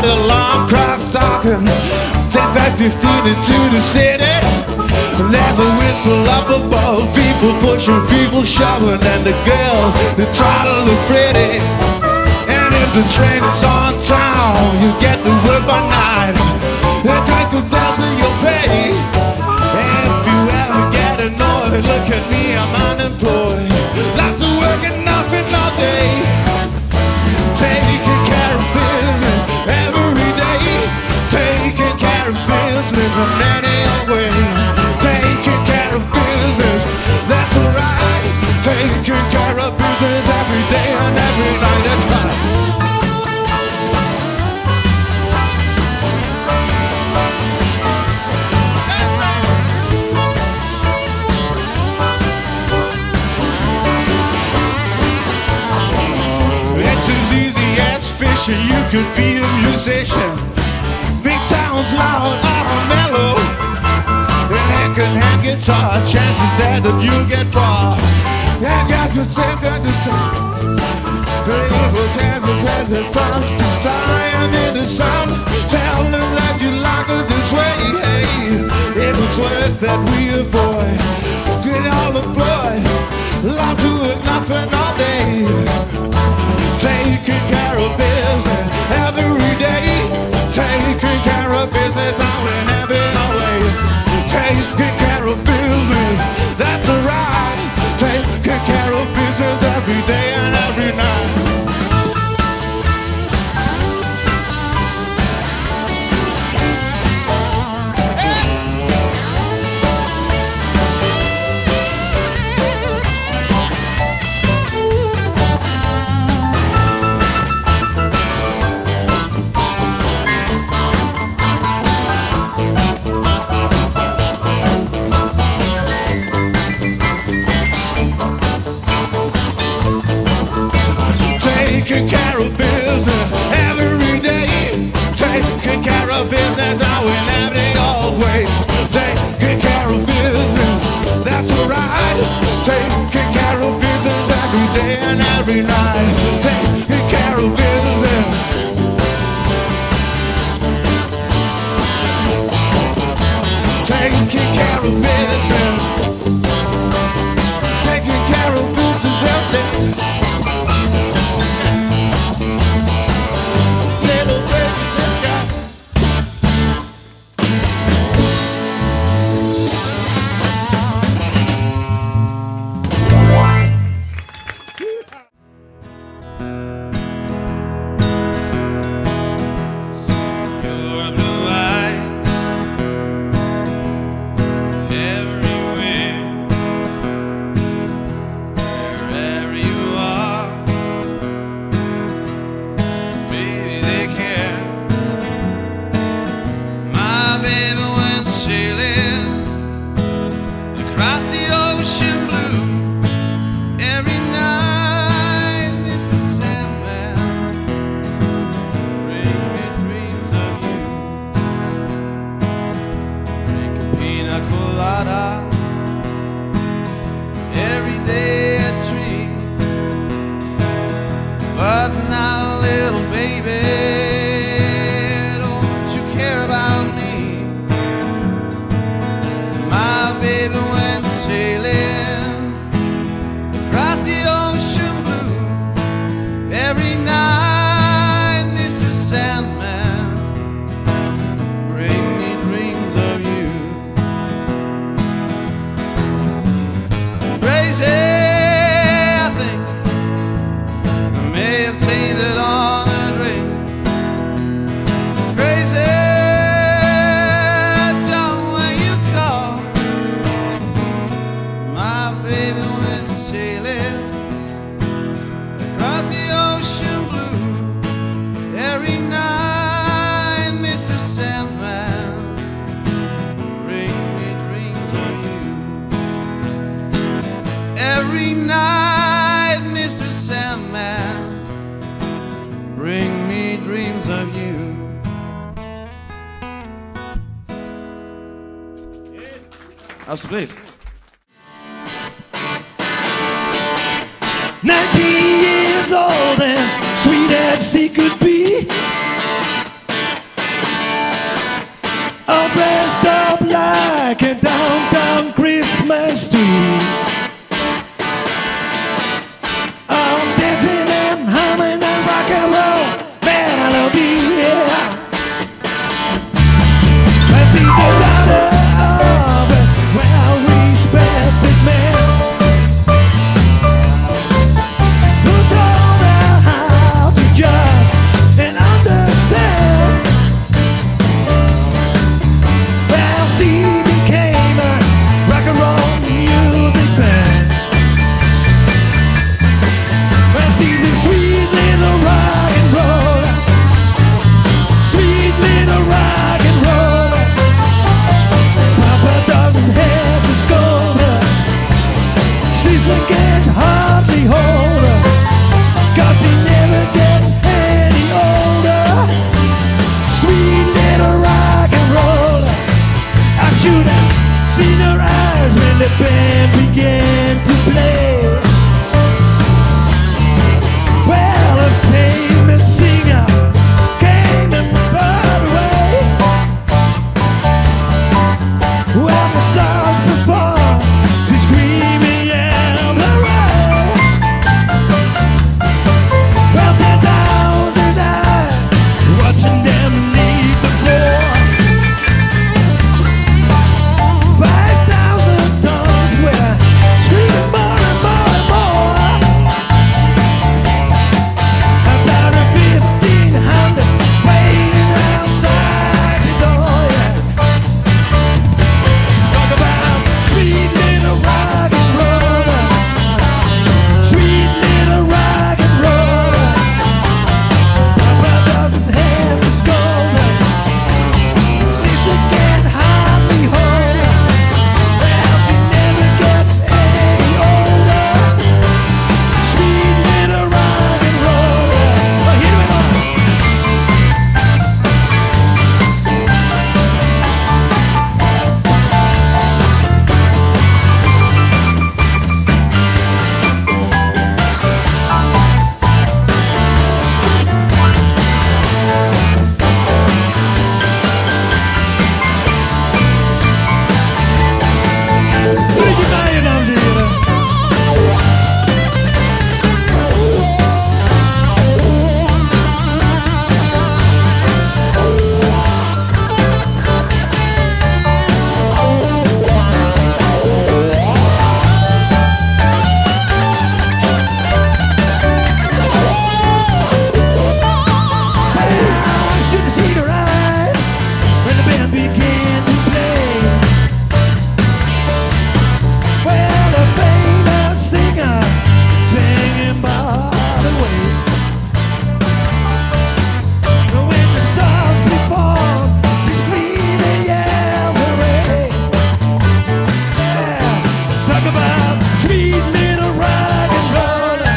heard alarm clocks talking 10, 5, 15 into the city. There's a whistle up above, people pushing, people shoving, and the girls, they try to look pretty. And if the train is on time, you get to work by night. The drink will dance with your pay. And if you ever get annoyed, look at me, I'm unemployed. Lots of work and nothing all day. Taking care of business every day. Taking care of business in any way. Taking care of business, that's alright. Taking care of business every day and every night, that's right. It's as easy as fishing, you could be a musician. Big sounds loud, or mellow. Hand guitar, chances that you'll get far. And God could say that the sun, the evil time of present fun. Just trying in the sun, tell them that you like it this way. Hey, if it's work that we avoid, get all employed, love to it, nothing all day. Taking care of business every day. Taking care of business now and every way. Taking care of business, that's alright. Taking care of business every day and every night. Taking care of business every day. Taking care of business now in every old way. Taking care of business, that's alright. Taking care of business every day and every night. Taking care of business. Taking care of business. Taking care of business every day. Alsjeblieft. 19 years old and sweet as she could be. the street. I'm dancing and humming that rock and roll melody, yeah. Well, she's a daughter of a well-respected man who told her how to judge and understand. Well, she became a rock and roll music fan. Well, she's a sweet little rock and roller, sweet little rock and roller. Papa doesn't have to scold her, sister can't hardly hold her, 'cause she never gets any older. Sweet little rock and roller. I should have seen her eyes when the band began to play. Well, a famous singer came and brought away. When the stars perform, she's screaming out hooray. Well, 10,000 eyes watching them leave the floor. 5,000 tongues were screaming more and more and more. About 1,500 waiting outside the door. Yeah. Talk about sweet little rock and roller, sweet little rock and roller. Papa doesn't have to scold her, sister can't hardly hold her. Well, she never gets any older. Sweet little rock and roller. Well, here we go. Thank you, meine Damen und Herren. I should have seen her eyes when the band began to play. Well, a famous singer singing by the way. When the stars perform, she's screaming yell hooray. Yeah, talk about sweet little rock and roller,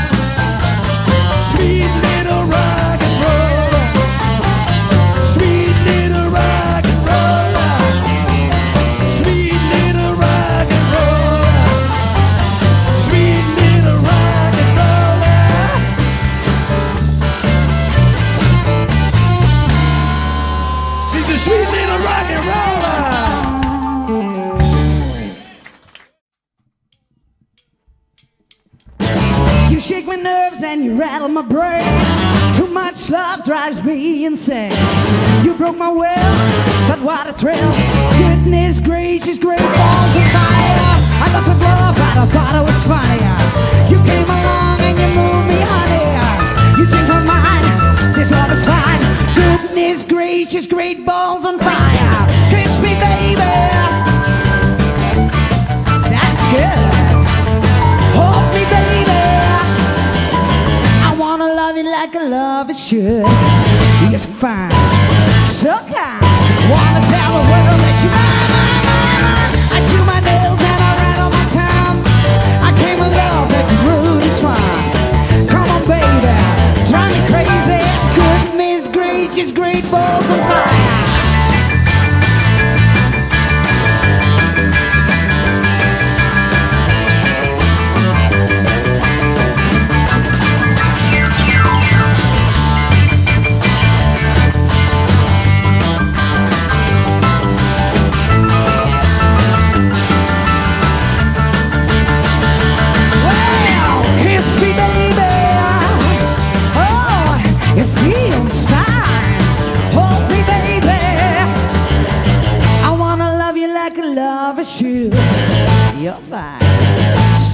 sweet little rock and roller, sweet little rock and roller, sweet little rock and roller, sweet little rock and roller. She's a sweet little rock and roller. You shake my nerves and you rattle my brain. Too much love drives me insane. You broke my will, but what a thrill. Goodness gracious, great balls of fire. I thought with love, but I thought it was funnier. You came along and you moved me, honey. You changed my mind, this love is fine. Goodness gracious, great balls on fire. Kiss me, baby. That's good. Hold me, baby. I wanna love you like a lover should. Yes, fine. So kind. Wanna tell the world that you're mine. I chew my nails and I rattle my tongues. I came in love that the root is fine. Come on, baby. Drive me crazy. Goodness gracious, great balls on fire.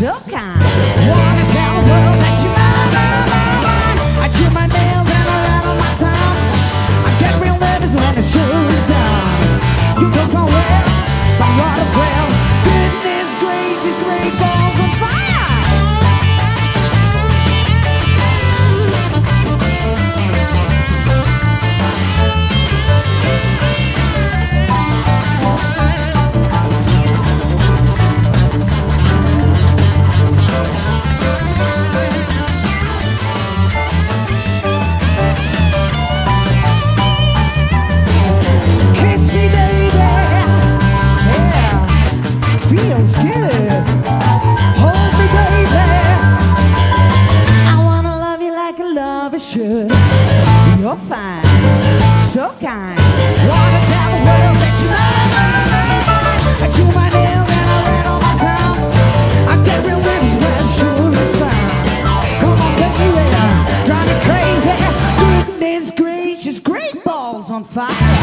so kind. Wanna tell the world that you're mine. I chew my nails and I rattle my thumbs. I get real nervous when the show is done. You broke my will, my water well. Goodness gracious, great balls on fire. Feels good. Hold me, baby. I wanna love you like a lover should. You're fine, so kind. Wanna tell the world that you're mine. I chew my nails and I rattle my thumbs. I get real nervous when I'm sure it's fine. Come on, baby, drive me crazy. Goodness gracious, great balls on fire.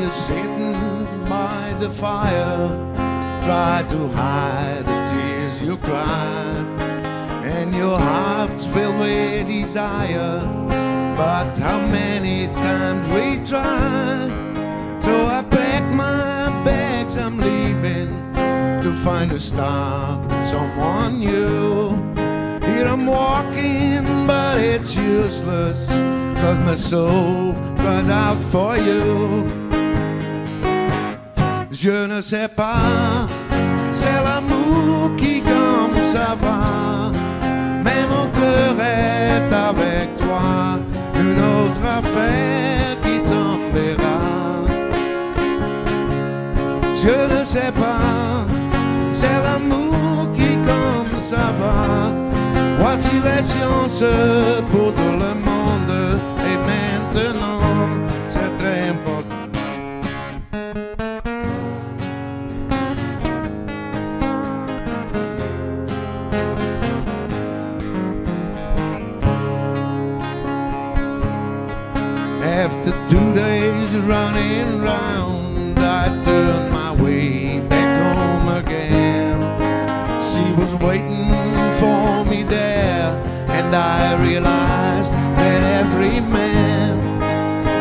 You're sitting by the fire, try to hide the tears you cry, and your heart's filled with desire, but how many times we try. So I pack my bags, I'm leaving to find a start with someone new. Here I'm walking, but it's useless, 'cause my soul cries out for you. Je ne sais pas, c'est l'amour qui comme ça va, mais mon cœur est avec toi, une autre affaire qui tombera. Je ne sais pas, c'est l'amour qui comme ça va, voici les sciences pour tout le monde, et maintenant c'est très important. After 2 days running round, I turned my way back home again. She was waiting for me there, and I realized that every man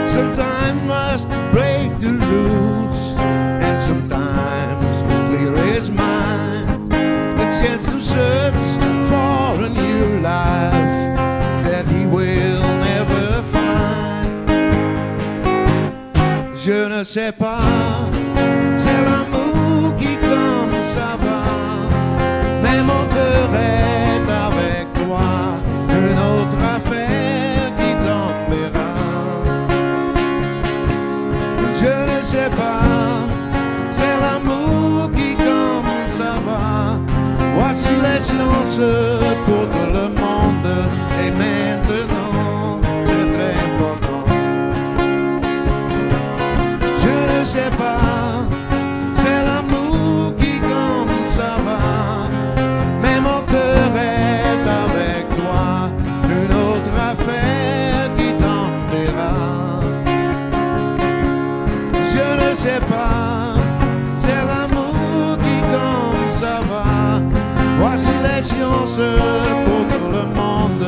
sometimes must break the rules, and sometimes clear his mind. The chance to search for a new life that he will never find. Je ne sais pas, c'est l'amour qui comme ça va, mais mon cœur est avec toi, une autre affaire qui tombera. Je ne sais pas, c'est l'amour qui comme ça va, voici les silences pour tout le monde, et maintenant c'est très important. Je ne sais pas, c'est l'amour qui comme ça va, mais mon cœur est avec toi, une autre affaire qui tombera. Je ne sais pas, c'est l'amour qui comme ça va, voici les sciences pour tout le monde,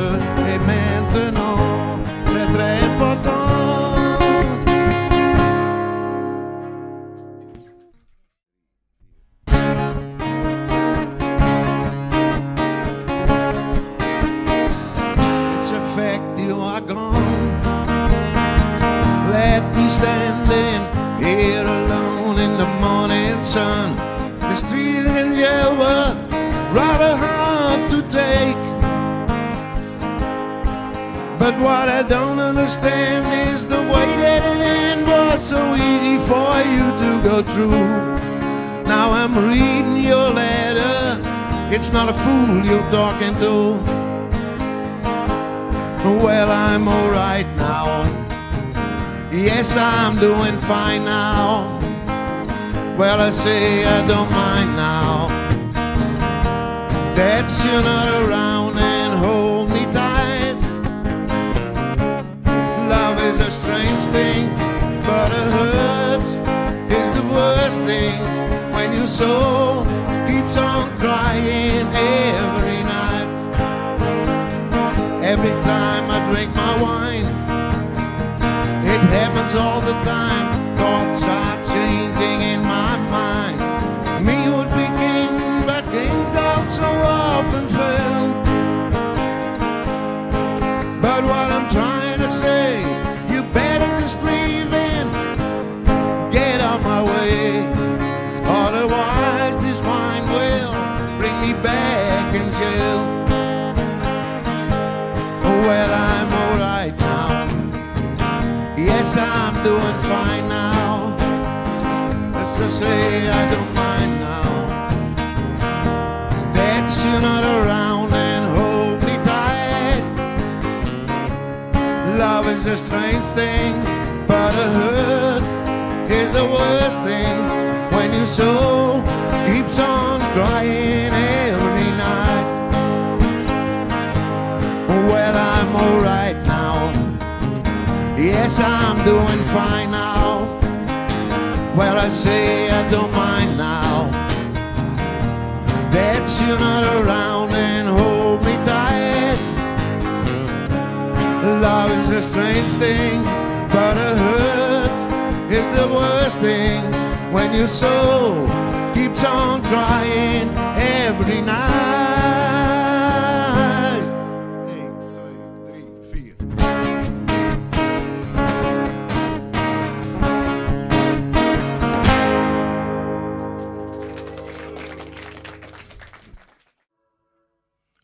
et maintenant c'est très important. Standing here alone in the morning sun, the street and yell were rather hard to take. But what I don't understand is the way that it ended was so easy for you to go through. Now I'm reading your letter, it's not a fool you're talking to. Well, I'm alright now. Yes, I'm doing fine now. Well, I say I don't mind now that you're not around and hold me tight. Love is a strange thing, but a hurt is the worst thing when your soul keeps on crying every night. Every time I drink my wine, it happens all the time. Thoughts are changing in my mind. Me would be king, but kings also often fail. But what I'm trying to say, you better just leave in, get out my way. Otherwise this wine will bring me back in jail. Well, I'm alright now. Yes, I'm doing fine now. Let's just say I don't mind now that you're not around and hold me tight. Love is a strange thing, but a hurt is the worst thing when your soul keeps on crying every night. Well, I'm alright now. Yes, I'm doing fine now. Well, I say I don't mind now that you're not around and hold me tight. Love is a strange thing, but a hurt is the worst thing when your soul keeps on crying every night.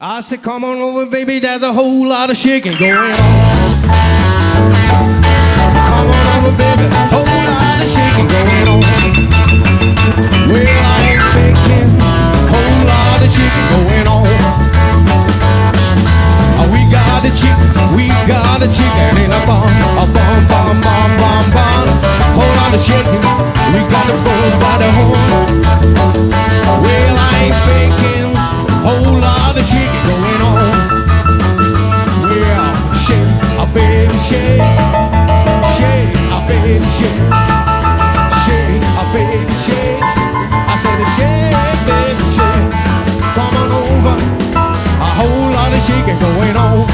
I said, come on over, baby, there's a whole lot of shaking going on. Come on over, baby, whole lot of shaking going on. Well, I ain't faking, whole lot of shaking going on. We got a chicken in a bun, bum, bum, bum, bum. Whole lot of shaking, we got the bulls by the horn. Well, I ain't faking, whole lot of shaking going on. Yeah, shake, baby, shake, shake, baby, shake, shake, baby, shake. I said, shake, baby, shake. Come on over, a whole lot of shaking going on.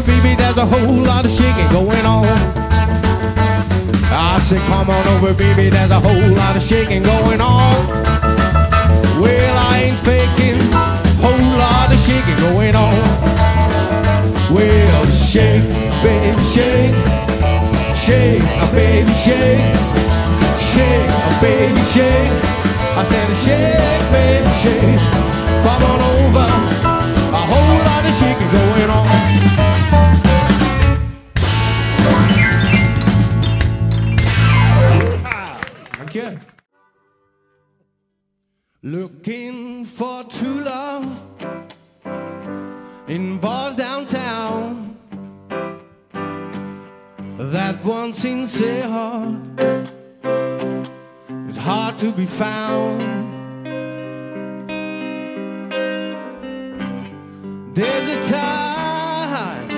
Baby, there's a whole lot of shaking going on. I said, come on over, baby, there's a whole lot of shaking going on. Well, I ain't faking, whole lot of shaking going on. Well, shake, baby, shake, shake, baby, shake, shake, baby, shake. I said, shake, baby, shake. Come on over, a whole lot of shaking going on. Looking for true love in bars downtown, that one sincere heart is hard to be found. There's a time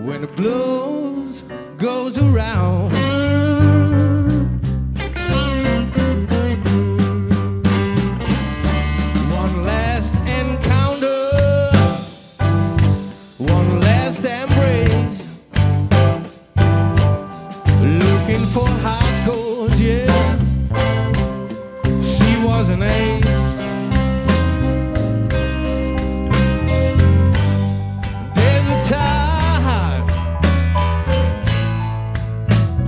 when the blues goes around. One last encounter one last embrace, looking for high scores, yeah. She was an ace. There's a time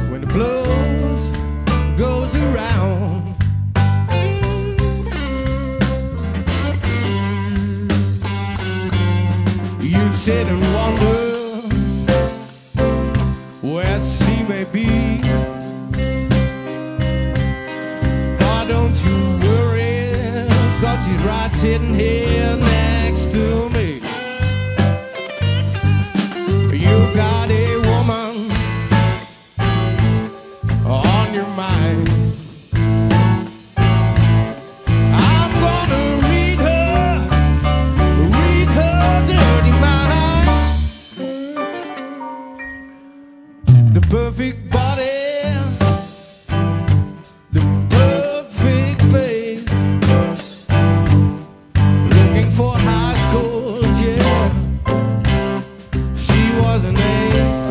when the blues goes around. You sit and wonder where she may be. But don't you worry, 'cause she's right sitting here next to me. You got a woman on your mind. I'm gonna read her dirty mind. The perfect body, the perfect face, looking for high scores, yeah. She was an ace.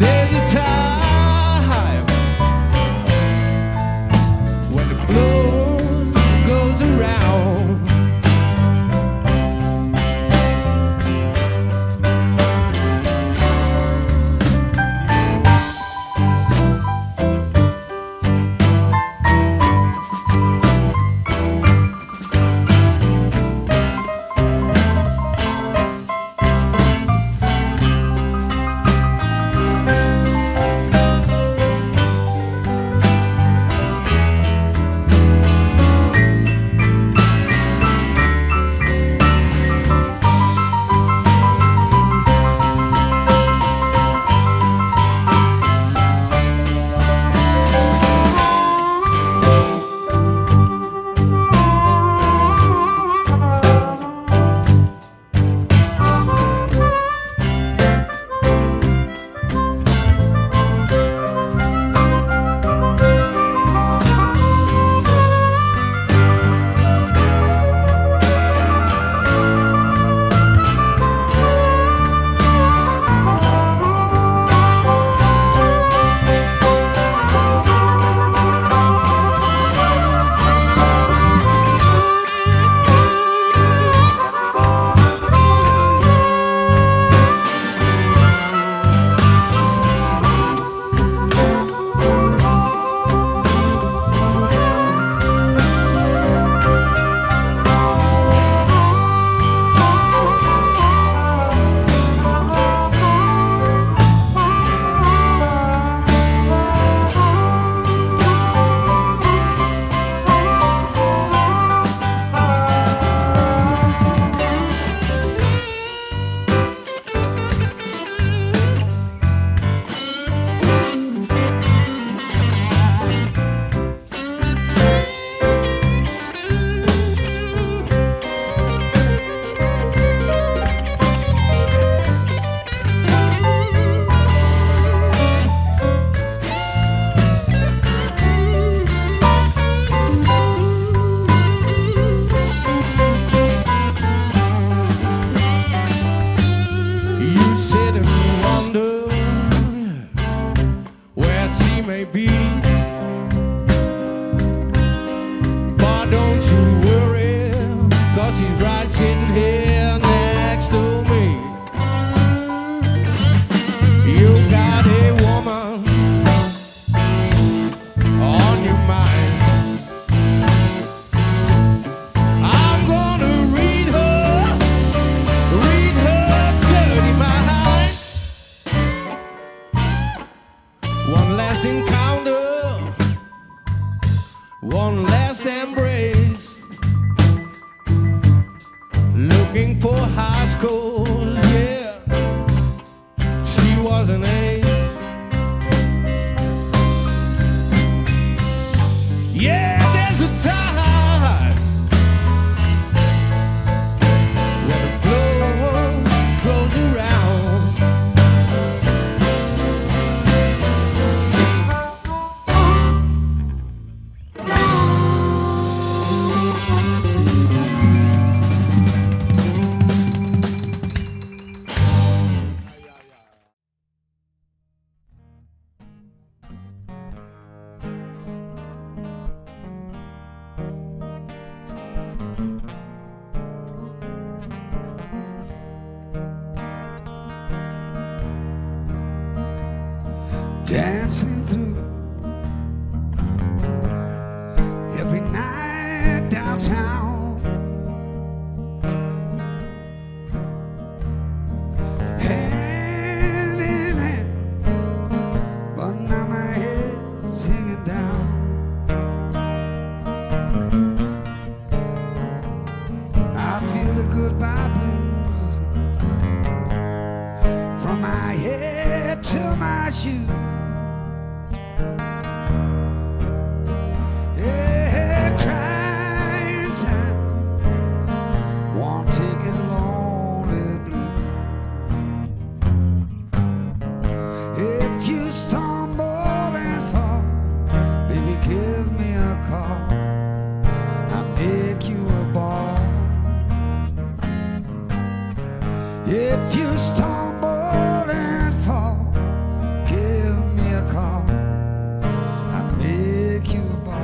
There's a time when the blues goes around. dancing through every night downtown. Hand in hand, but now my head's hanging down. I feel the goodbye blues from my head to my shoes. Yeah, crying time, one ticket lonely blue. If you stumble and fall, baby, give me a call. I'll make you a ball. If you stumble and fall, give me a call. I'll make you a ball.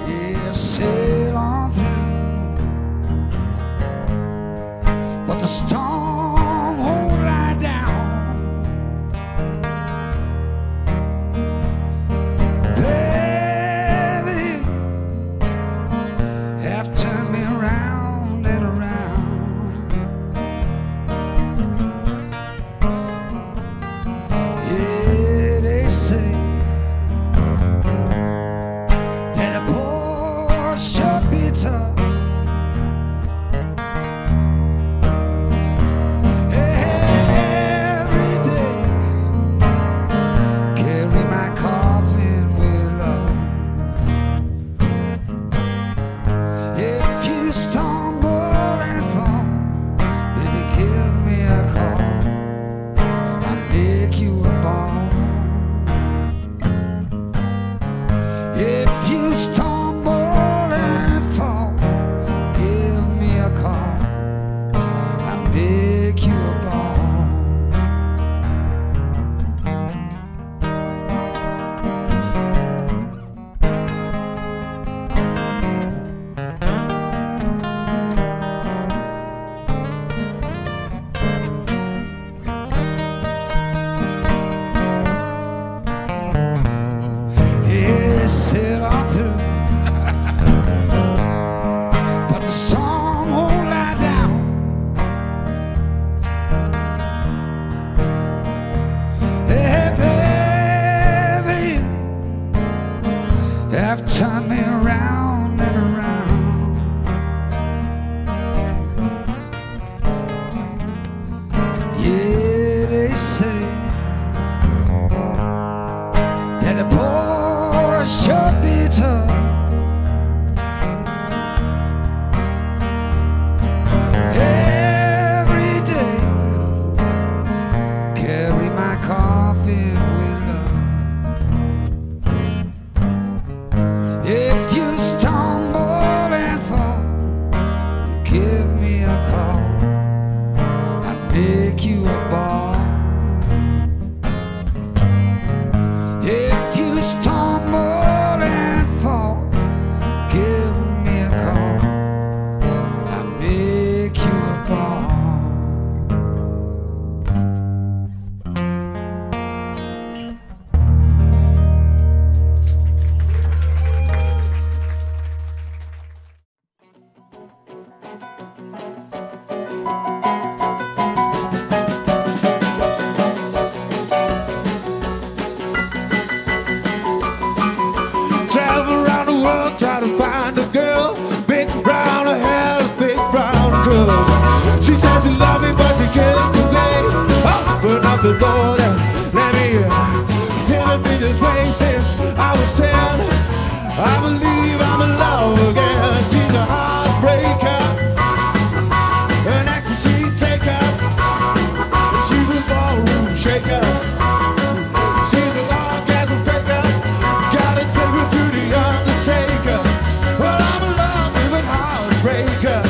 Yeah, sail on through, but the storm won't lie down. Baby, have turned me around and around. Yeah, they say that a port should be tough. Every day, carry my coffin with love. If you stumble and fall, baby, give me a call. I'll make you a ball. If you stumble and fall, give me a call. I'll make you a ball. Yeah, sail on through, but the storm won't lie down. Hey, baby, have turned me around and around. Yeah, they say that a boy should be tough. Every day, carry my coffin with love. If you stumble and fall, give me a call. I'll make you a ball. If you stumble and fall, give me a call. I'll make you a ball. Travel around the world, try to find a girl. Big brown hair, big brown curls. She says she love me, but she can't play. Open up the door and let me in. Haven't been this way since I was 10. I believe I'm in love again. She's a heartbreaker, an ecstasy taker. She's a ballroom shaker. She's an orgasm faker. Gotta take her to the undertaker. Well, I'm in love with a heartbreaker.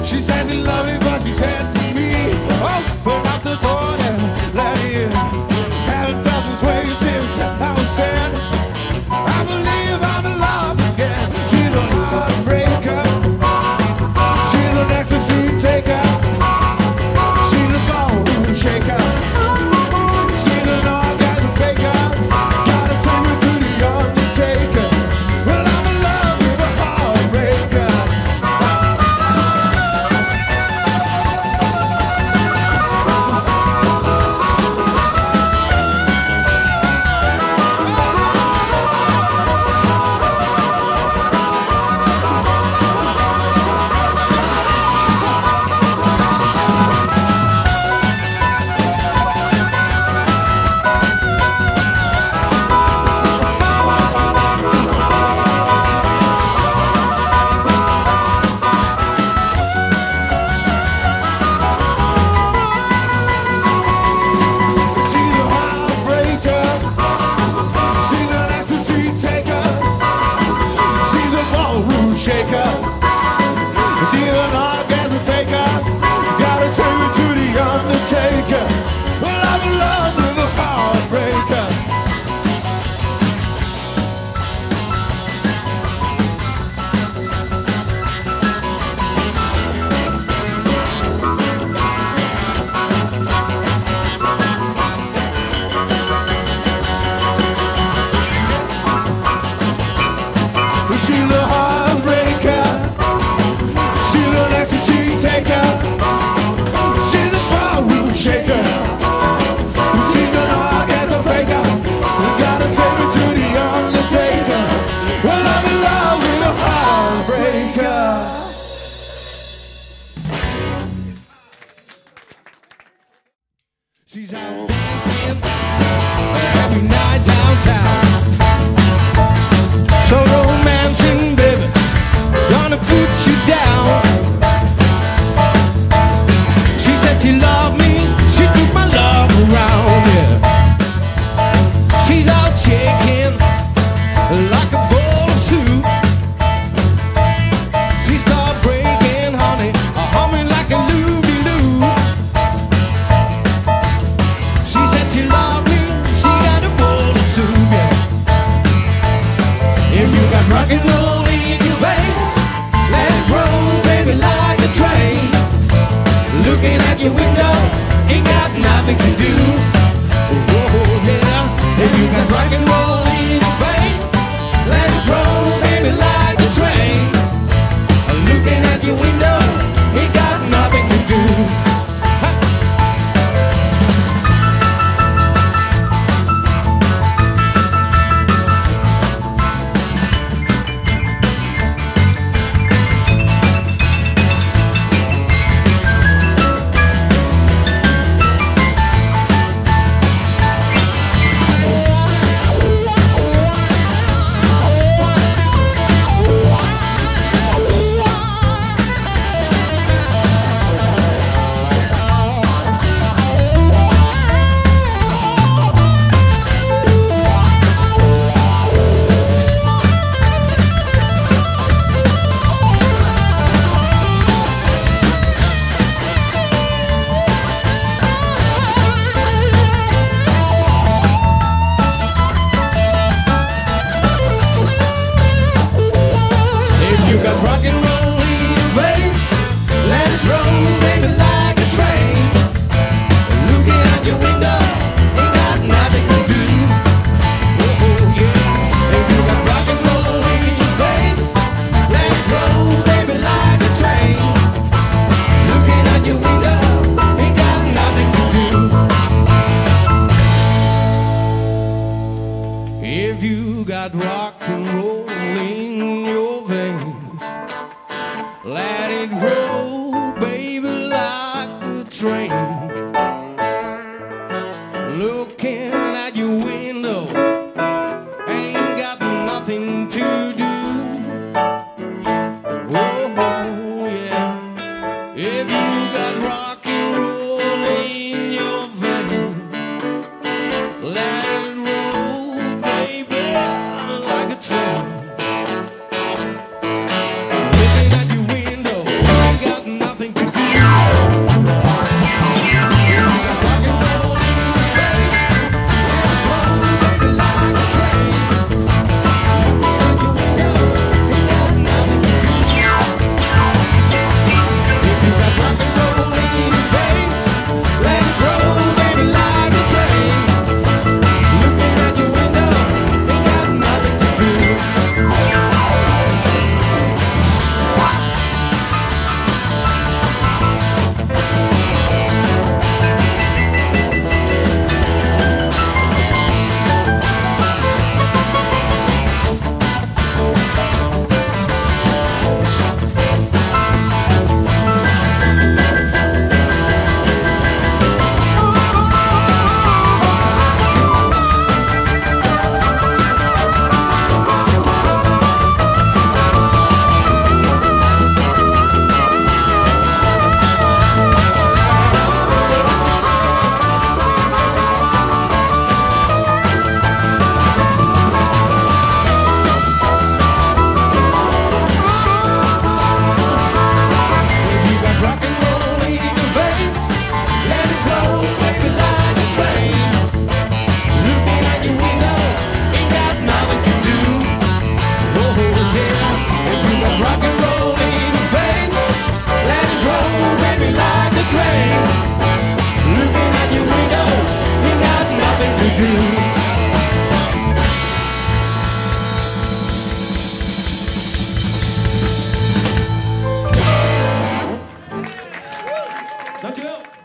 She said she loved me, but she said to me, open up the door and let me in. Haven't felt this way since I was 10. I believe I'm in love again. She's a heartbreaker. She's an ecstasy taker. She's a bone shaker. She's an orgasm faker. Gotta take me to the undertaker. Well, I'm in love with a heartbreaker. Shaker. She's an orgasm faker. Gotta take me to the undertaker. Well, I'm in love with a heartbreaker. She's a heartbreaker. She's an ecstasy taker. She's a ballroom shaker. She's an orgasm faker. You gotta take me to the undertaker. Well, I'm in love with a heartbreaker. She's out dancing every night downtown. So romancing, baby, gonna put you down. She said she loved me, she took my love around, yeah. She's out shaking like a bowl of soup. She started breaking, honey, humming like a looby-loo. She said she loved me, she got a bowl of soup, yeah. If you got rock and roll in your veins, let it roll, baby, like a train. Looking at your window, ain't got nothing to do. Oh, yeah. If you got rock and roll in your veins, let it roll, baby, like a train. Looking at your window, ain't got nothing to do. Looking at your window, ain't got nothing. Dankjewel.